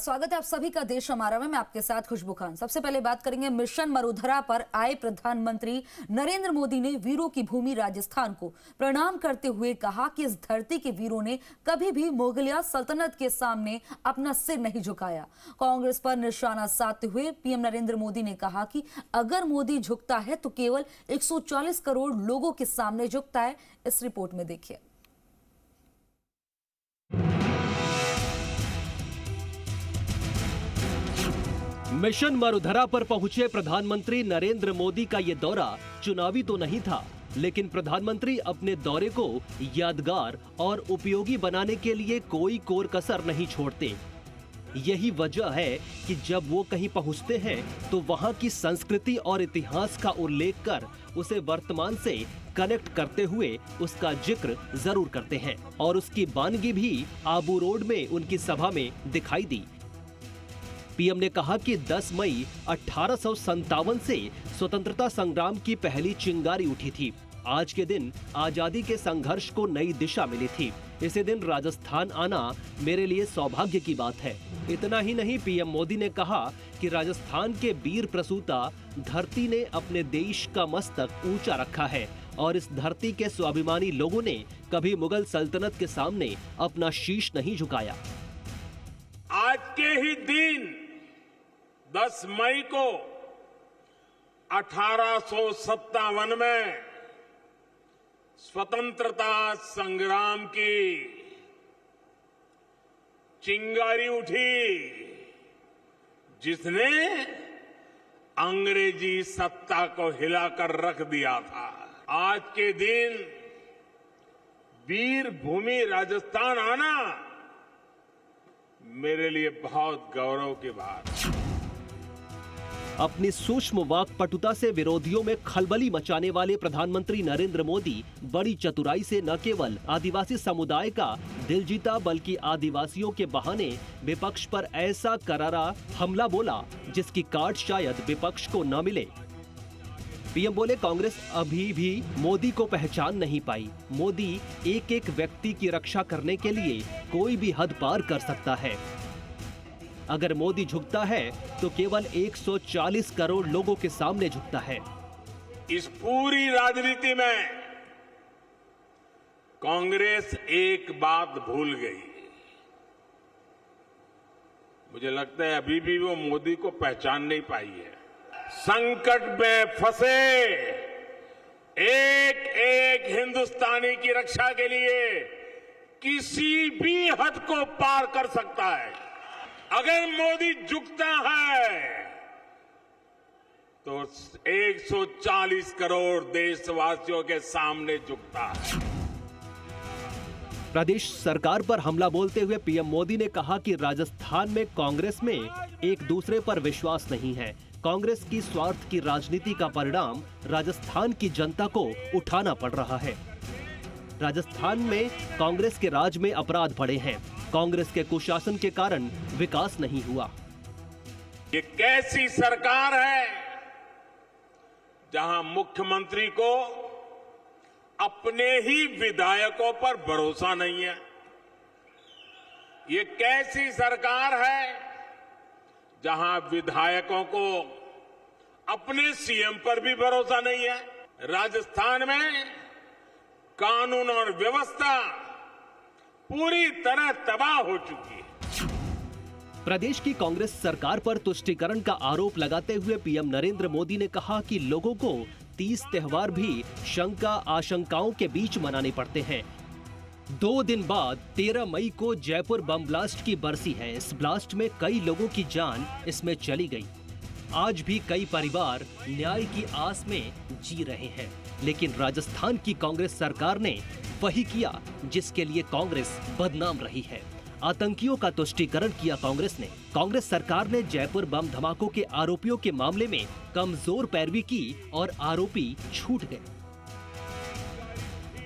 स्वागत है आप सभी का देश हमारा में। मैं आपके साथ खुशबू खान। सबसे पहले बात करेंगे मिशन मरुधरा पर आए प्रधानमंत्री नरेंद्र मोदी ने वीरों की भूमि राजस्थान को प्रणाम करते हुए कहा कि इस धरती के वीरों ने कभी भी मुगलिया सल्तनत के सामने अपना सिर नहीं झुकाया। कांग्रेस पर निशाना साधते हुए पीएम नरेंद्र मोदी ने कहा कि अगर मोदी झुकता है तो केवल 140 करोड़ लोगों के सामने झुकता है। इस रिपोर्ट में देखिए। मिशन मरुधरा पर पहुंचे प्रधानमंत्री नरेंद्र मोदी का ये दौरा चुनावी तो नहीं था, लेकिन प्रधानमंत्री अपने दौरे को यादगार और उपयोगी बनाने के लिए कोई कोर कसर नहीं छोड़ते। यही वजह है कि जब वो कहीं पहुंचते हैं तो वहां की संस्कृति और इतिहास का उल्लेख कर उसे वर्तमान से कनेक्ट करते हुए उसका जिक्र जरूर करते हैं। और उसकी बानगी भी आबू रोड में उनकी सभा में दिखाई दी। पीएम ने कहा कि 10 मई 1857 से स्वतंत्रता संग्राम की पहली चिंगारी उठी थी। आज के दिन आजादी के संघर्ष को नई दिशा मिली थी। इसी दिन राजस्थान आना मेरे लिए सौभाग्य की बात है। इतना ही नहीं, पीएम मोदी ने कहा कि राजस्थान के वीर प्रसूता धरती ने अपने देश का मस्तक ऊंचा रखा है और इस धरती के स्वाभिमानी लोगों ने कभी मुगल सल्तनत के सामने अपना शीश नहीं झुकाया। आज के ही दिन 10 मई को 1857 में स्वतंत्रता संग्राम की चिंगारी उठी, जिसने अंग्रेजी सत्ता को हिलाकर रख दिया था। आज के दिन वीर भूमि राजस्थान आना मेरे लिए बहुत गौरव की बात है। अपनी सूक्ष्म वाक्पटुता से विरोधियों में खलबली मचाने वाले प्रधानमंत्री नरेंद्र मोदी बड़ी चतुराई से न केवल आदिवासी समुदाय का दिल जीता, बल्कि आदिवासियों के बहाने विपक्ष पर ऐसा करारा हमला बोला जिसकी काट शायद विपक्ष को न मिले। पीएम बोले, कांग्रेस अभी भी मोदी को पहचान नहीं पाई। मोदी एक एक व्यक्ति की रक्षा करने के लिए कोई भी हद पार कर सकता है। अगर मोदी झुकता है तो केवल 140 करोड़ लोगों के सामने झुकता है। इस पूरी राजनीति में कांग्रेस एक बात भूल गई। मुझे लगता है अभी भी वो मोदी को पहचान नहीं पाई है। संकट में फंसे एक एक हिंदुस्तानी की रक्षा के लिए किसी भी हद को पार कर सकता है। अगर मोदी झुकता है तो 140 करोड़ देशवासियों के सामने झुकता है। प्रदेश सरकार पर हमला बोलते हुए पीएम मोदी ने कहा कि राजस्थान में कांग्रेस में एक दूसरे पर विश्वास नहीं है। कांग्रेस की स्वार्थ की राजनीति का परिणाम राजस्थान की जनता को उठाना पड़ रहा है। राजस्थान में कांग्रेस के राज में अपराध बढ़े हैं। कांग्रेस के कुशासन के कारण विकास नहीं हुआ। ये कैसी सरकार है जहां मुख्यमंत्री को अपने ही विधायकों पर भरोसा नहीं है। ये कैसी सरकार है जहां विधायकों को अपने सीएम पर भी भरोसा नहीं है। राजस्थान में कानून और व्यवस्था पूरी तरह तबाह हो चुकी है। प्रदेश की कांग्रेस सरकार पर तुष्टीकरण का आरोप लगाते हुए पीएम नरेंद्र मोदी ने कहा कि लोगों को 30 त्योहार भी शंका आशंकाओं के बीच मनाने पड़ते हैं। 2 दिन बाद 13 मई को जयपुर बम ब्लास्ट की बरसी है। इस ब्लास्ट में कई लोगों की जान इसमें चली गई। आज भी कई परिवार न्याय की आस में जी रहे हैं, लेकिन राजस्थान की कांग्रेस सरकार ने वही किया जिसके लिए कांग्रेस बदनाम रही है। आतंकियों का तुष्टीकरण किया कांग्रेस ने। कांग्रेस सरकार ने जयपुर बम धमाकों के आरोपियों के मामले में कमजोर पैरवी की और आरोपी छूट गए।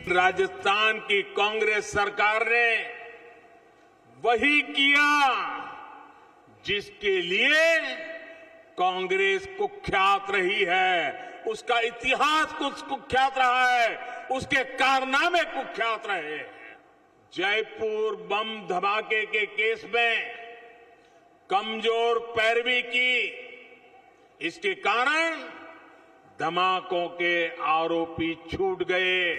राजस्थान की कांग्रेस सरकार ने वही किया जिसके लिए कांग्रेस कुख्यात रही है। उसका इतिहास कुछ कुख्यात रहा है, उसके कारनामे कुख्यात रहे हैं। जयपुर बम धमाके के केस में कमजोर पैरवी की। इसके कारण धमाकों के आरोपी छूट गए।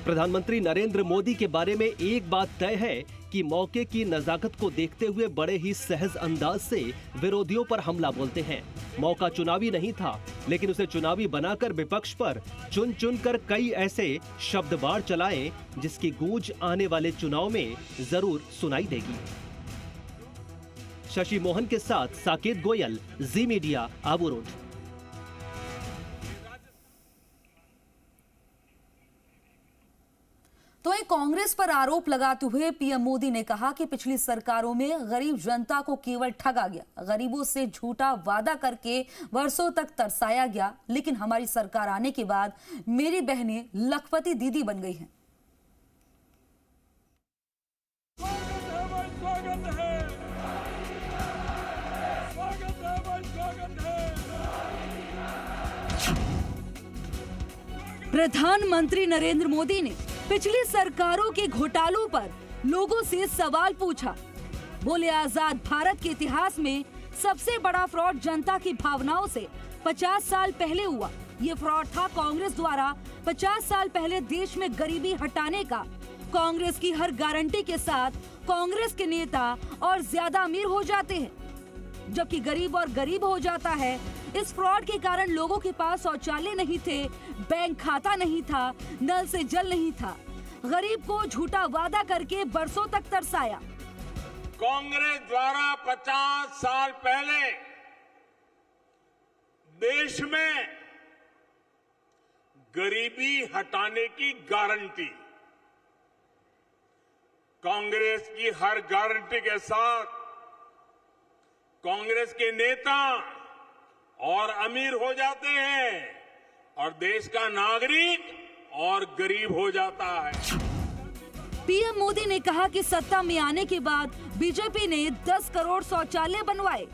प्रधानमंत्री नरेंद्र मोदी के बारे में एक बात तय है कि मौके की नजाकत को देखते हुए बड़े ही सहज अंदाज से विरोधियों पर हमला बोलते हैं। मौका चुनावी नहीं था, लेकिन उसे चुनावी बनाकर विपक्ष पर चुन चुन कर कई ऐसे शब्दबाढ़ चलाए जिसकी गूंज आने वाले चुनाव में जरूर सुनाई देगी। शशि मोहन के साथ साकेत गोयल, जी मीडिया, आबू रोड। तो वहीं कांग्रेस पर आरोप लगाते हुए पीएम मोदी ने कहा कि पिछली सरकारों में गरीब जनता को केवल ठगा गया, गरीबों से झूठा वादा करके वर्षों तक तरसाया गया, लेकिन हमारी सरकार आने के बाद मेरी बहनें लखपति दीदी बन गई हैं। प्रधानमंत्री नरेंद्र मोदी ने पिछली सरकारों के घोटालों पर लोगों से सवाल पूछा। बोले, आजाद भारत के इतिहास में सबसे बड़ा फ्रॉड जनता की भावनाओं से 50 साल पहले हुआ। ये फ्रॉड था कांग्रेस द्वारा 50 साल पहले देश में गरीबी हटाने का। कांग्रेस की हर गारंटी के साथ कांग्रेस के नेता और ज्यादा अमीर हो जाते हैं, जबकि गरीब और गरीब हो जाता है। इस फ्रॉड के कारण लोगों के पास शौचालय नहीं थे, बैंक खाता नहीं था, नल से जल नहीं था। गरीब को झूठा वादा करके बरसों तक तरसाया। कांग्रेस द्वारा 50 साल पहले देश में गरीबी हटाने की गारंटी, कांग्रेस की हर गारंटी के साथ कांग्रेस के नेता और अमीर हो जाते हैं और देश का नागरिक और गरीब हो जाता है। पीएम मोदी ने कहा कि सत्ता में आने के बाद बीजेपी ने 10 करोड़ शौचालय बनवाए,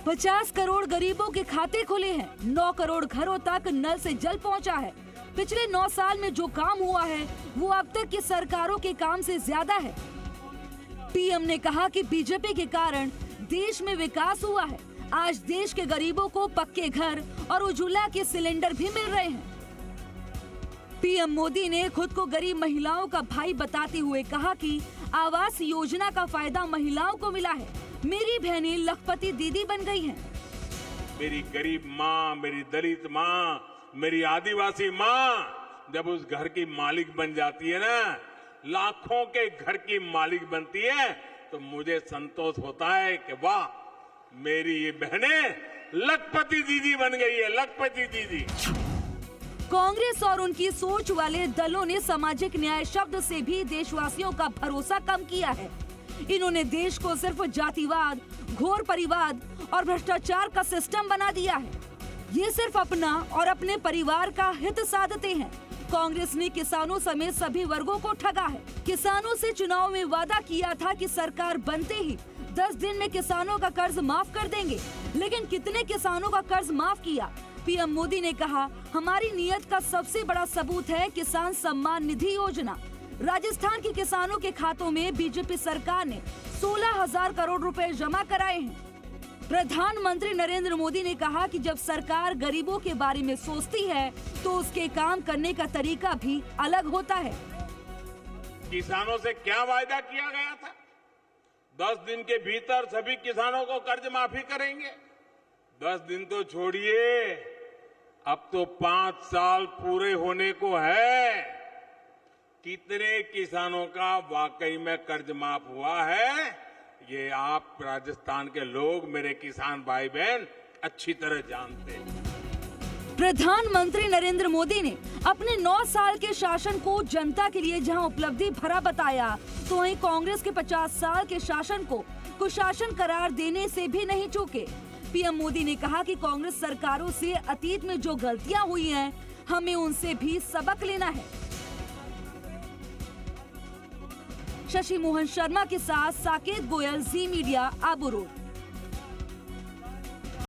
50 करोड़ गरीबों के खाते खुले हैं, 9 करोड़ घरों तक नल से जल पहुंचा है। पिछले 9 साल में जो काम हुआ है वो अब तक की सरकारों के काम से ज्यादा है। पीएम ने कहा कि बीजेपी के कारण देश में विकास हुआ है। आज देश के गरीबों को पक्के घर और उज्ज्वला के सिलेंडर भी मिल रहे हैं। पीएम मोदी ने खुद को गरीब महिलाओं का भाई बताते हुए कहा कि आवास योजना का फायदा महिलाओं को मिला है। मेरी बहनें लखपति दीदी बन गई हैं। मेरी गरीब माँ, मेरी दलित माँ, मेरी आदिवासी माँ जब उस घर की मालिक बन जाती है ना, लाखों के घर की मालिक बनती है, तो मुझे संतोष होता है कि वाह, मेरी ये बहनें लखपति दीदी बन गई है, लखपति दीदी। कांग्रेस और उनकी सोच वाले दलों ने सामाजिक न्याय शब्द से भी देशवासियों का भरोसा कम किया है। इन्होंने देश को सिर्फ जातिवाद, घोर परिवाद और भ्रष्टाचार का सिस्टम बना दिया है। ये सिर्फ अपना और अपने परिवार का हित साधते हैं। कांग्रेस ने किसानों समेत सभी वर्गों को ठगा है। किसानों से चुनाव में वादा किया था कि सरकार बनते ही 10 दिन में किसानों का कर्ज माफ कर देंगे, लेकिन कितने किसानों का कर्ज माफ किया? पीएम मोदी ने कहा, हमारी नीयत का सबसे बड़ा सबूत है किसान सम्मान निधि योजना। राजस्थान के किसानों के खातों में बीजेपी सरकार ने 16,000 करोड़ रुपए जमा कराए हैं। प्रधानमंत्री नरेंद्र मोदी ने कहा कि जब सरकार गरीबों के बारे में सोचती है तो उसके काम करने का तरीका भी अलग होता है। किसानों से क्या वायदा किया गया था? 10 दिन के भीतर सभी किसानों को कर्ज माफी करेंगे। 10 दिन तो छोड़िए, अब तो 5 साल पूरे होने को है। कितने किसानों का वाकई में कर्ज माफ हुआ है, ये आप राजस्थान के लोग, मेरे किसान भाई बहन अच्छी तरह जानते हैं। प्रधानमंत्री नरेंद्र मोदी ने अपने 9 साल के शासन को जनता के लिए जहां उपलब्धि भरा बताया, तो वहीं कांग्रेस के 50 साल के शासन को कुशासन करार देने से भी नहीं चूके। पीएम मोदी ने कहा कि कांग्रेस सरकारों से अतीत में जो गलतियां हुई हैं, हमें उनसे भी सबक लेना है। शशि मोहन शर्मा के साथ साकेत गोयल, जी मीडिया, आबू रोड।